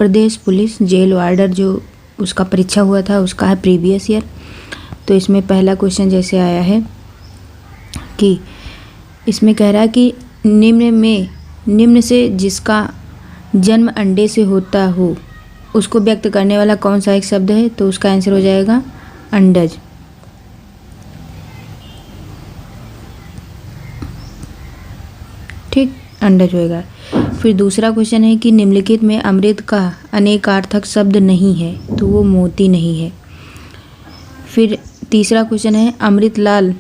प्रदेश police jail वार्डर जो उसका परीक्षा हुआ था उसका है प्रीवियस ईयर। तो इसमें पहला क्वेश्चन जैसे आया है कि इसमें कह रहा है कि निम्न से जिसका जन्म अंडे से होता हो उसको व्यक्त करने वाला कौन सा एक शब्द है। तो उसका आंसर हो जाएगा अंडज। ठीक, अंडज होएगा। फिर दूसरा क्वेश्चन है कि निम्नलिखित में अमृत का अनेकार्थक शब्द नहीं है, तो वो मोती नहीं है। फिर तीसरा क्वेश्चन है अमृतलाल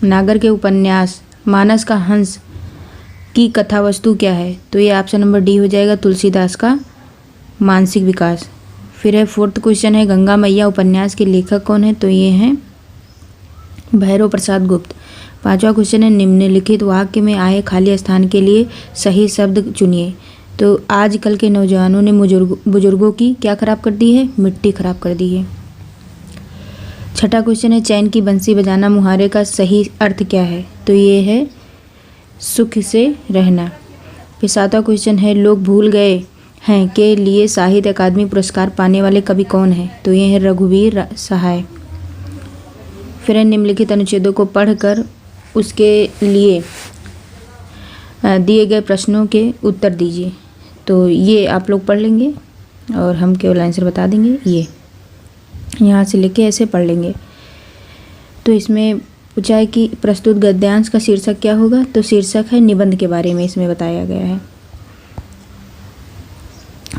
नागर के उपन्यास मानस का हंस की कथा वस्तु क्या है। तो ये ऑप्शन नंबर डी हो जाएगा, तुलसीदास का मानसिक विकास। फिर है फोर्थ क्वेश्चन है गंगा मैया उपन्यास के लेखक कौन है। तो ये हैं भैरव प्रसाद गुप्त। पांचवा क्वेश्चन है निम्नलिखित वाक्य में आए खाली स्थान के लिए सही शब्द चुनिए। तो आजकल के नौजवानों ने बुजुर्गों की क्या खराब कर दी है, मिट्टी खराब कर दी है। छठा क्वेश्चन है चैन की बंसी बजाना मुहावरे का सही अर्थ क्या है। तो ये है सुख से रहना। फिर सातवां क्वेश्चन है लोग भूल गए हैं के लिए साहित्य अकादमी पुरस्कार पाने वाले कवि कौन है। तो ये है रघुवीर सहाय। फिर निम्नलिखित अनुच्छेदों को पढ़कर उसके लिए दिए गए प्रश्नों के उत्तर दीजिए। तो ये आप लोग पढ़ लेंगे और हम केवल आंसर बता देंगे। ये यहाँ से लेके ऐसे पढ़ लेंगे। तो इसमें पूछा है कि प्रस्तुत गद्यांश का शीर्षक क्या होगा। तो शीर्षक है निबंध के बारे में इसमें बताया गया है।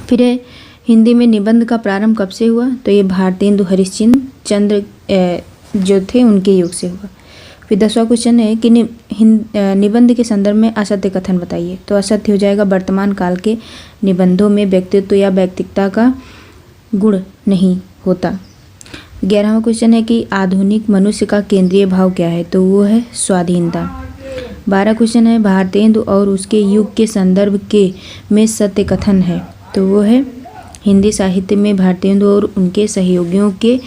फिर है हिंदी में निबंध का प्रारंभ कब से हुआ। तो ये भारतेंदु हरिश्चंद्र जो थे उनके युग से हुआ। फिर 10वां क्वेश्चन है कि निबंध के संदर्भ में असत्य कथन बताइए। तो असत्य हो जाएगा वर्तमान काल के निबंधों में व्यक्तित्व या व्यक्तिकता का गुण नहीं होता। 11वां क्वेश्चन है कि आधुनिक मनुष्य का केंद्रीय भाव क्या है। तो वो है स्वाधीनता। 12 क्वेश्चन है भारतेंदु और उसके युग के संदर्भ के में सत्य कथन है। तो वो है हिंदी साहित्य में भारतेंदु और उनके सहयोगियों के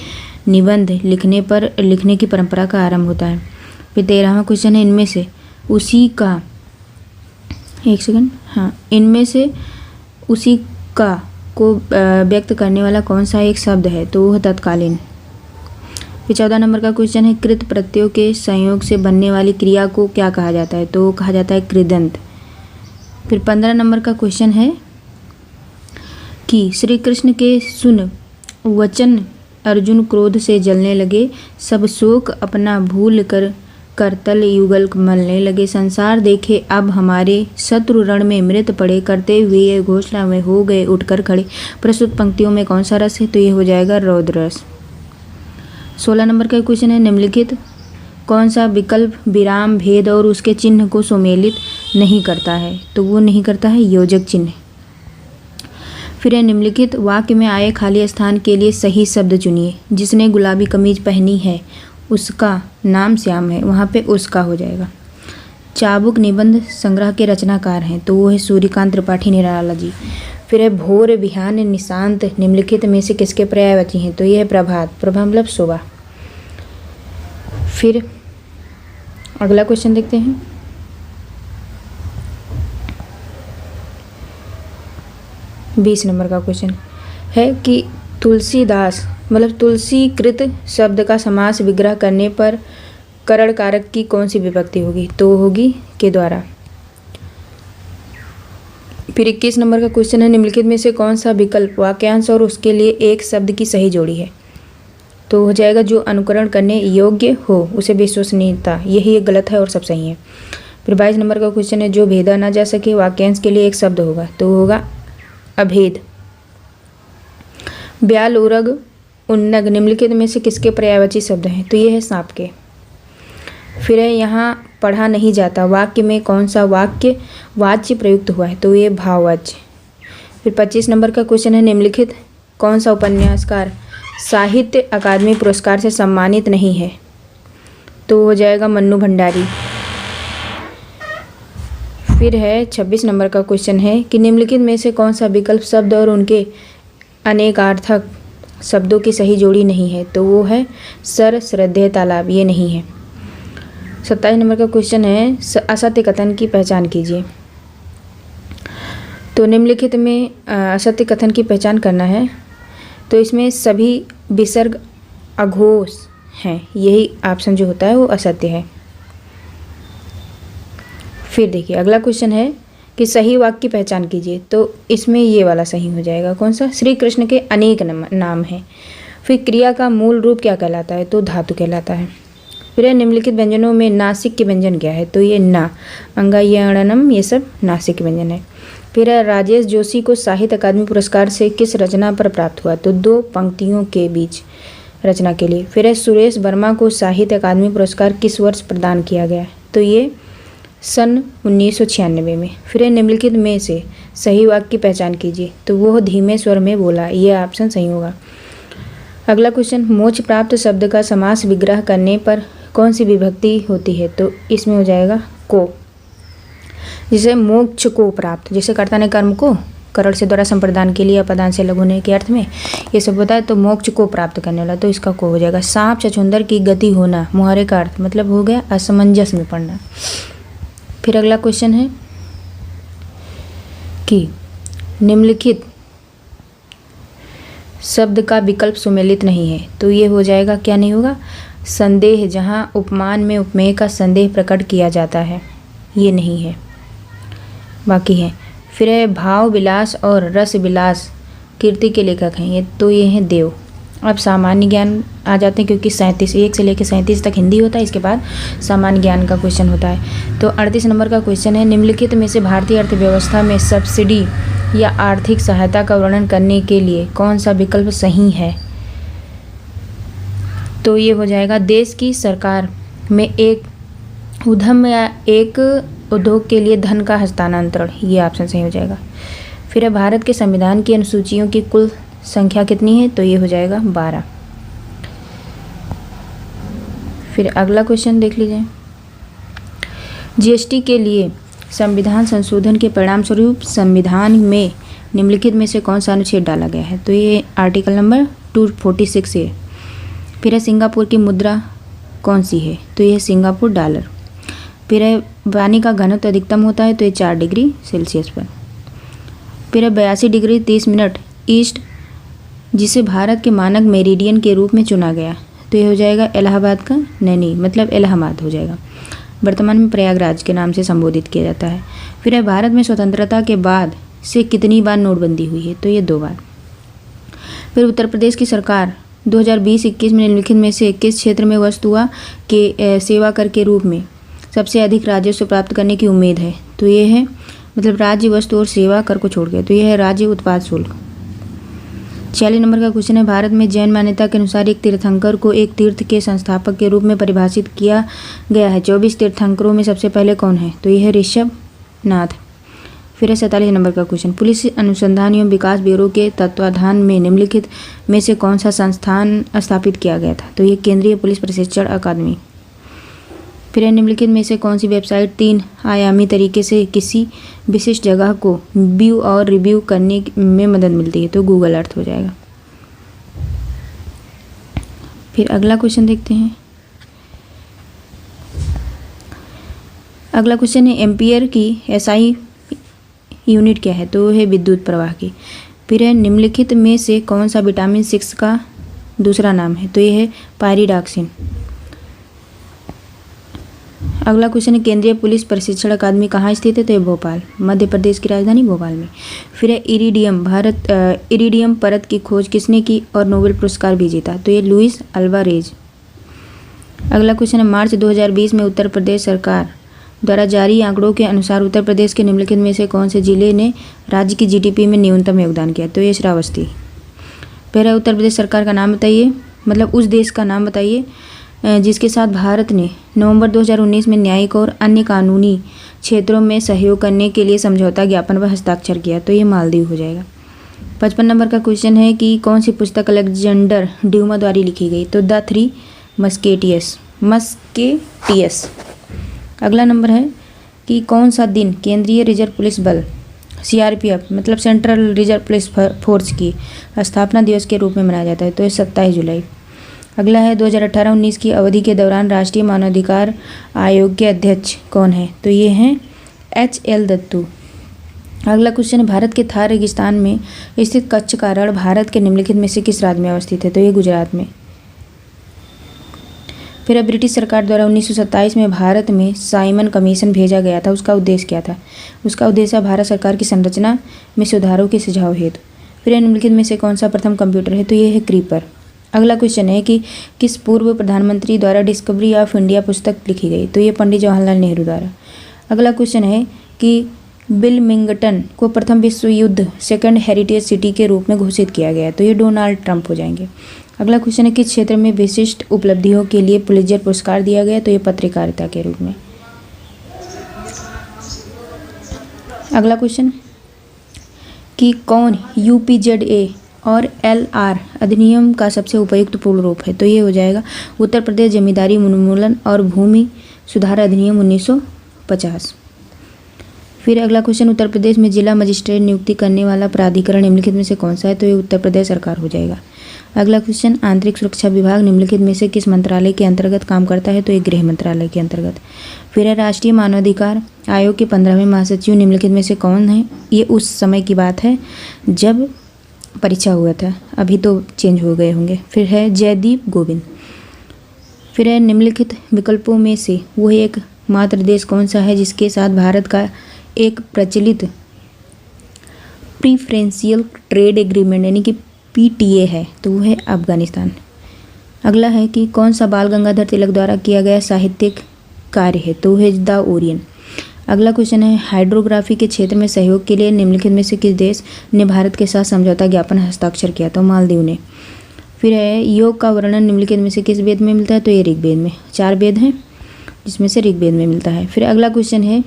निबंध लिखने की परंपरा का आरंभ होता है। फिर 13वां क्वेश्चन है इनमें से उसी का इनमें से उसी का को व्यक्त करने वाला कौन सा एक शब्द है। तो वो है तत्कालीन। फिर 14 नंबर का क्वेश्चन है कृत प्रत्ययों के संयोग से बनने वाली क्रिया को क्या कहा जाता है। तो वो कहा जाता है कृदंत। फिर 15 नंबर का क्वेश्चन है कि श्री कृष्ण के सुन वचन अर्जुन क्रोध से जलने लगे, सब शोक अपना भूल कर करतल युगल मलने लगे, संसार देखे अब हमारे शत्रु रण में मृत पड़े, करते हुए घोषणा में हो गए उठकर खड़े। प्रस्तुत पंक्तियों में कौन सा रस है। तो ये हो जाएगा रौद्र रस। 16 नंबर का क्वेश्चन है निम्नलिखित कौन सा विकल्प विराम भेद और उसके चिन्ह को सुमेलित नहीं करता है। तो वो नहीं करता है योजक चिन्ह। फिर निम्नलिखित वाक्य में आए खाली स्थान के लिए सही शब्द चुनिए। जिसने गुलाबी कमीज पहनी है उसका नाम श्याम है, वहाँ पे उसका हो जाएगा। चाबुक निबंध संग्रह के रचनाकार हैं। तो वो है सूर्यकांत त्रिपाठी निराला जी। फिर है भोर बिहान निशांत निम्नलिखित में से किसके पर्यायवाची हैं। तो ये है प्रभात। प्रभा मतलब सुबह। फिर अगला क्वेश्चन देखते हैं। बीस नंबर का क्वेश्चन है कि तुलसीदास मतलब तुलसीकृत शब्द का समास विग्रह करने पर करण कारक की कौन सी विभक्ति होगी। तो होगी के द्वारा। फिर 21 नंबर का क्वेश्चन है निम्नलिखित में से कौन सा विकल्प वाक्यांश और उसके लिए एक शब्द की सही जोड़ी है। तो हो जाएगा जो अनुकरण करने योग्य हो उसे विश्वसनीयता, यही एक गलत है और सब सही है। फिर 22 नंबर का क्वेश्चन है जो भेदा ना जा सके वाक्यांश के लिए एक शब्द होगा। तो होगा अभेद। ब्याल उरग उन्नग निम्नलिखित में से किसके पर्यायवाची शब्द हैं। तो ये है सांप के। फिर है यहाँ पढ़ा नहीं जाता वाक्य में कौन सा वाक्य वाच्य प्रयुक्त हुआ है। तो ये भाववाच्य। फिर 25 नंबर का क्वेश्चन है निम्नलिखित कौन सा उपन्यासकार साहित्य अकादमी पुरस्कार से सम्मानित नहीं है। तो हो जाएगा मन्नू भंडारी। फिर है 26 नंबर का क्वेश्चन है कि निम्नलिखित में से कौन सा विकल्प शब्द और उनके अनेकार्थक शब्दों की सही जोड़ी नहीं है। तो वो है सर श्रद्धेय तालाब, ये नहीं है। 27 नंबर का क्वेश्चन है असत्य कथन की पहचान कीजिए। तो निम्नलिखित में असत्य कथन की पहचान करना है। तो इसमें सभी विसर्ग अघोष हैं, यही ऑप्शन जो होता है वो असत्य है। फिर देखिए अगला क्वेश्चन है कि सही वाक्य की पहचान कीजिए। तो इसमें ये वाला सही हो जाएगा। कौन सा? श्री कृष्ण के अनेक नाम हैं। फिर क्रिया का मूल रूप क्या कहलाता है? तो धातु कहलाता है। फिर निम्नलिखित व्यंजनों में नासिक के व्यंजन क्या है? तो ये ना, अंगायणनम, ये सब नासिक के व्यंजन है। फिर राजेश जोशी को साहित्य अकादमी पुरस्कार से किस रचना पर प्राप्त हुआ? तो 2 पंक्तियों के बीच रचना के लिए। फिर सुरेश वर्मा को साहित्य अकादमी पुरस्कार किस वर्ष प्रदान किया गया? तो ये सन 1996 में। फिर निम्नलिखित में से सही वाक्य की पहचान कीजिए। तो वह धीमे स्वर में बोला, यह ऑप्शन सही होगा। अगला क्वेश्चन, मोक्ष प्राप्त शब्द का समास विग्रह करने पर कौन सी विभक्ति होती है? तो इसमें हो जाएगा को। जैसे मोक्ष को प्राप्त, जैसे कर्ता ने कर्म को करण से द्वारा संप्रदान के लिए अपदान से लघु होने के अर्थ में ये सब होता है, तो मोक्ष को प्राप्त करने वाला, तो इसका को हो जाएगा। सांप छछूंदर की गति होना, मुहावरे का अर्थ मतलब हो गया असमंजस में पड़ना। फिर अगला क्वेश्चन है कि निम्नलिखित शब्द का विकल्प सुमेलित नहीं है। तो ये हो जाएगा, क्या नहीं होगा? संदेह, जहाँ उपमान में उपमेय का संदेह प्रकट किया जाता है, ये नहीं है, बाकी है। फिर है भाव विलास और रस विलास कीर्ति के लेखक हैं ये, तो ये हैं देव। अब सामान्य ज्ञान आ जाते हैं, क्योंकि 1 से लेकर 37 तक हिंदी होता है, इसके बाद सामान्य ज्ञान का क्वेश्चन होता है। तो 38 नंबर का क्वेश्चन है, निम्नलिखित में से भारतीय अर्थव्यवस्था में सब्सिडी या आर्थिक सहायता का वर्णन करने के लिए कौन सा विकल्प सही है? तो ये हो जाएगा, देश की सरकार में एक उद्यम या एक उद्योग के लिए धन का हस्तांतरण, ये ऑप्शन सही हो जाएगा। फिर है भारत के संविधान की अनुसूचियों की कुल संख्या कितनी है? तो ये हो जाएगा 12। फिर अगला क्वेश्चन देख लीजिए, जीएसटी के लिए संविधान संशोधन के परिणाम स्वरूप संविधान में निम्नलिखित में से कौन सा अनुच्छेद डाला गया है? तो ये आर्टिकल नंबर 246 है। फिर है सिंगापुर की मुद्रा कौन सी है? तो ये सिंगापुर डॉलर। फिर है पानी का घनत्व अधिकतम होता है, तो ये 4 डिग्री सेल्सियस पर। फिर है 82 डिग्री 30 मिनट ईस्ट, जिसे भारत के मानक मेरिडियन के रूप में चुना गया, तो ये हो जाएगा इलाहाबाद का नैनी, मतलब इलाहाबाद हो जाएगा। वर्तमान में प्रयागराज के नाम से संबोधित किया जाता है। फिर है भारत में स्वतंत्रता के बाद से कितनी बार नोटबंदी हुई है? तो ये 2 बार। फिर उत्तर प्रदेश की सरकार 2020-21 में निम्नलिखित में से किस क्षेत्र में वस्तुआ के सेवा कर के रूप में सबसे अधिक राजस्व प्राप्त करने की उम्मीद है? तो ये है, मतलब राज्य वस्तु और सेवा कर को छोड़ के, तो यह है राज्य उत्पाद शुल्क। 46 नंबर का क्वेश्चन है, भारत में जैन मान्यता के अनुसार एक तीर्थंकर को एक तीर्थ के संस्थापक के रूप में परिभाषित किया गया है। 24 तीर्थंकरों में सबसे पहले कौन है? तो यह है ऋषभ नाथ। फिर है 47 नंबर का क्वेश्चन, पुलिस अनुसंधान एवं विकास ब्यूरो के तत्वाधान में निम्नलिखित में से कौन सा संस्थान स्थापित किया गया था? तो ये केंद्रीय पुलिस प्रशिक्षण अकादमी। फिर है निम्नलिखित में से कौन सी वेबसाइट 3 आयामी तरीके से किसी विशिष्ट जगह को व्यू और रिव्यू करने में मदद मिलती है? तो गूगल अर्थ हो जाएगा। फिर अगला क्वेश्चन देखते हैं। अगला क्वेश्चन है, एम्पियर की एसआई यूनिट क्या है? तो है विद्युत प्रवाह की। फिर है निम्नलिखित में से कौन सा विटामिन 6 का दूसरा नाम है? तो ये है पायरिडॉक्सिन। अगला क्वेश्चन है, केंद्रीय पुलिस प्रशिक्षण अकादमी कहाँ स्थित है? तो ये भोपाल, मध्य प्रदेश की राजधानी भोपाल में। फिर है इरिडियम परत की खोज किसने की और नोबेल पुरस्कार भी जीता? तो ये लुइस अल्वारेज। अगला क्वेश्चन है, मार्च 2020 में उत्तर प्रदेश सरकार द्वारा जारी आंकड़ों के अनुसार उत्तर प्रदेश के निम्नलिखित में से कौन से जिले ने राज्य की जीडीपी में न्यूनतम योगदान किया? तो ये श्रावस्ती। फिर है उत्तर प्रदेश सरकार का नाम बताइए, मतलब उस देश का नाम बताइए जिसके साथ भारत ने नवंबर 2019 में न्यायिक और अन्य कानूनी क्षेत्रों में सहयोग करने के लिए समझौता ज्ञापन पर हस्ताक्षर किया? तो ये मालदीव हो जाएगा। 55 नंबर का क्वेश्चन है कि कौन सी पुस्तक अलेक्जेंडर ड्यूमा द्वारा लिखी गई? तो द 3 मस्केटियस। अगला नंबर है कि कौन सा दिन केंद्रीय रिजर्व पुलिस बल सीआरपीएफ, मतलब सेंट्रल रिजर्व पुलिस फोर्स की स्थापना दिवस के रूप में मनाया जाता है? तो ये 27 जुलाई। अगला है 2018-19 की अवधि के दौरान राष्ट्रीय मानवाधिकार आयोग के अध्यक्ष कौन है? तो ये हैं HL दत्तू। अगला क्वेश्चन है भारत के थार रेगिस्तान में स्थित कच्छ का रण भारत के निम्नलिखित में से किस राज्य में अवस्थित है? तो ये गुजरात में। फिर अब ब्रिटिश सरकार द्वारा 1927 में भारत में साइमन कमीशन भेजा गया था, उसका उद्देश्य क्या था? उसका उद्देश्य भारत सरकार की संरचना में सुधारों के सुझाव हेतु। फिर निम्नलिखित में से कौन सा प्रथम कंप्यूटर है? तो ये है क्रीपर। अगला क्वेश्चन है कि किस पूर्व प्रधानमंत्री द्वारा डिस्कवरी ऑफ इंडिया पुस्तक लिखी गई? तो ये पंडित जवाहरलाल नेहरू द्वारा। अगला क्वेश्चन है कि विल्मिंगटन को प्रथम विश्व युद्ध सेकंड हेरिटेज सिटी के रूप में घोषित किया गया? तो ये डोनाल्ड ट्रंप हो जाएंगे। अगला क्वेश्चन है किस क्षेत्र में विशिष्ट उपलब्धियों के लिए पुलित्जर पुरस्कार दिया गया? तो ये पत्रकारिता के रूप में। अगला क्वेश्चन कि कौन UPZA और LR अधिनियम का सबसे उपयुक्त पूर्ण रूप है? तो ये हो जाएगा उत्तर प्रदेश जमींदारी उन्मूलन और भूमि सुधार अधिनियम 1950। फिर अगला क्वेश्चन उत्तर प्रदेश में जिला मजिस्ट्रेट नियुक्ति करने वाला प्राधिकरण निम्नलिखित में से कौन सा है? तो ये उत्तर प्रदेश सरकार हो जाएगा। अगला क्वेश्चन आंतरिक सुरक्षा विभाग निम्नलिखित में से किस मंत्रालय के अंतर्गत काम करता है? तो ये गृह मंत्रालय के अंतर्गत। फिर है राष्ट्रीय मानवाधिकार आयोग के 15वें महासचिव निम्नलिखित में से कौन है? ये उस समय की बात है जब परीक्षा हुआ था, अभी तो चेंज हो गए होंगे। फिर है जयदीप गोविंद। फिर है निम्नलिखित विकल्पों में से वो एक मात्र देश कौन सा है जिसके साथ भारत का एक प्रचलित प्रीफरेंशियल ट्रेड एग्रीमेंट यानी कि PTA है? तो वो है अफगानिस्तान। अगला है कि कौन सा बाल गंगाधर तिलक द्वारा किया गया साहित्यिक कार्य है? तो है द ओरियन। अगला क्वेश्चन है हाइड्रोग्राफी के क्षेत्र में सहयोग के लिए निम्नलिखित में से किस देश ने भारत के साथ समझौता ज्ञापन हस्ताक्षर किया? तो मालदीव ने। फिर है योग का वर्णन निम्नलिखित में से किस वेद में मिलता है? तो ये ऋग्वेद में। 4 वेद हैं जिसमें से ऋग्वेद में मिलता है। फिर अगला क्वेश्चन है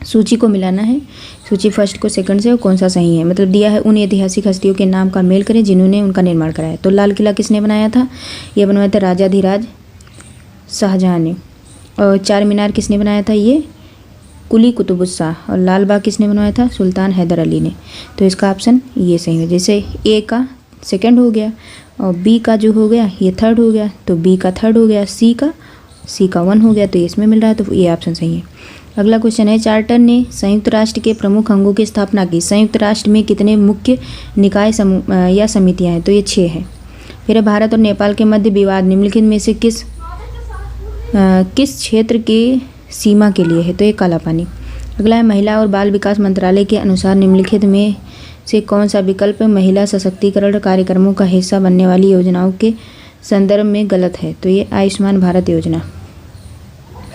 सूची को मिलाना है, सूची फर्स्ट को सेकंड से और कौन सा सही है। मतलब दिया है उन ऐतिहासिक हस्तियों के नाम का मेल करें जिन्होंने उनका निर्माण कराया। तो लाल किला किसने बनाया था? ये बनवाया था राजाधिराज शाहजहां ने। और चार मीनार किसने बनाया था? ये कुली कुतुबुस्शाह। और लाल बाग किसने बनवाया था? सुल्तान हैदर अली ने। तो इसका ऑप्शन ये सही है। जैसे ए का सेकंड हो गया और बी का जो हो गया ये थर्ड हो गया, तो बी का थर्ड हो गया, सी का 1 हो गया, तो इसमें मिल रहा है, तो ये ऑप्शन सही है। अगला क्वेश्चन है चार्टर ने संयुक्त राष्ट्र के प्रमुख अंगों की स्थापना की। संयुक्त राष्ट्र में कितने मुख्य निकाय समूह या समितियां हैं? तो ये 6 हैं। फिर भारत और नेपाल के मध्य विवाद निम्नलिखित में से किस क्षेत्र के सीमा के लिए है? तो ये काला पानी। अगला है महिला और बाल विकास मंत्रालय के अनुसार निम्नलिखित में से कौन सा विकल्प महिला सशक्तिकरण कार्यक्रमों का हिस्सा बनने वाली योजनाओं के संदर्भ में गलत है? तो ये आयुष्मान भारत योजना।